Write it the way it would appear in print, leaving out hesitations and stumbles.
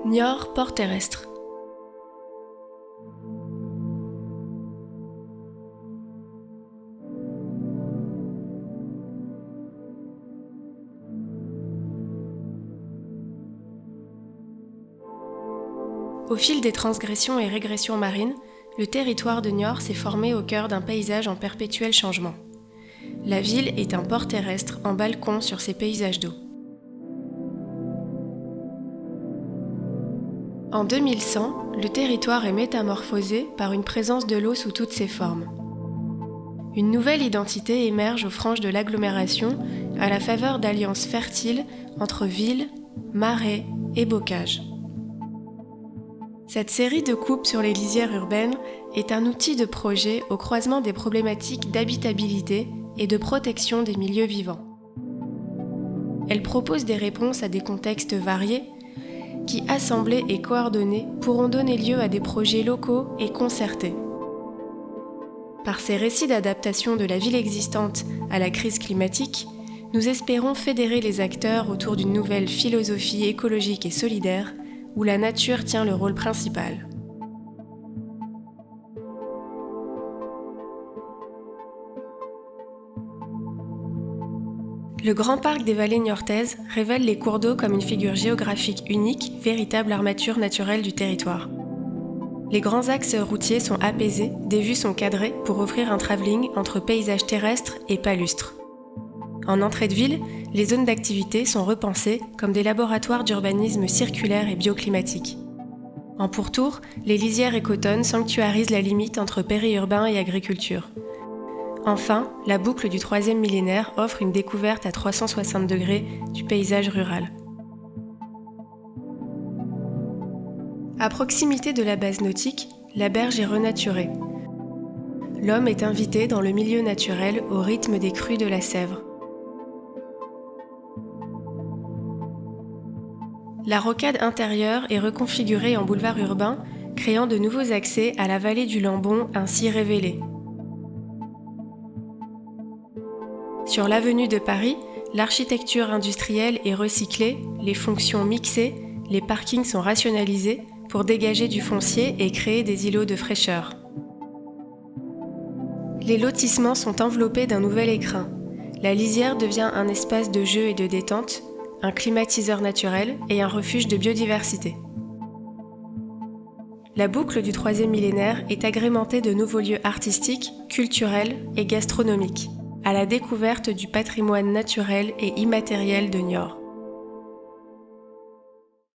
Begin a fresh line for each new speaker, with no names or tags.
Niort, port terrestre. Au fil des transgressions et régressions marines, le territoire de Niort s'est formé au cœur d'un paysage en perpétuel changement. La ville est un port terrestre en balcon sur ses paysages d'eau. En 2100, le territoire est métamorphosé par une présence de l'eau sous toutes ses formes. Une nouvelle identité émerge aux franges de l'agglomération à la faveur d'alliances fertiles entre villes, marais et bocages. Cette série de coupes sur les lisières urbaines est un outil de projet au croisement des problématiques d'habitabilité et de protection des milieux vivants. Elle propose des réponses à des contextes variés qui, assemblés et coordonnés, pourront donner lieu à des projets locaux et concertés. Par ces récits d'adaptation de la ville existante à la crise climatique, nous espérons fédérer les acteurs autour d'une nouvelle philosophie écologique et solidaire où la nature tient le rôle principal. Le Grand Parc des Vallées niortaises révèle les cours d'eau comme une figure géographique unique, véritable armature naturelle du territoire. Les grands axes routiers sont apaisés, des vues sont cadrées pour offrir un travelling entre paysages terrestres et palustres. En entrée de ville, les zones d'activité sont repensées comme des laboratoires d'urbanisme circulaire et bioclimatique. En pourtour, les lisières écotones sanctuarisent la limite entre périurbain et agriculture. Enfin, la boucle du 3e millénaire offre une découverte à 360 degrés du paysage rural. À proximité de la base nautique, la berge est renaturée. L'homme est invité dans le milieu naturel au rythme des crues de la Sèvre. La rocade intérieure est reconfigurée en boulevard urbain, créant de nouveaux accès à la vallée du Lambon ainsi révélée. Sur l'avenue de Paris, l'architecture industrielle est recyclée, les fonctions mixées, les parkings sont rationalisés pour dégager du foncier et créer des îlots de fraîcheur. Les lotissements sont enveloppés d'un nouvel écrin. La lisière devient un espace de jeu et de détente, un climatiseur naturel et un refuge de biodiversité. La boucle du 3e millénaire est agrémentée de nouveaux lieux artistiques, culturels et gastronomiques, à la découverte du patrimoine naturel et immatériel de Niort.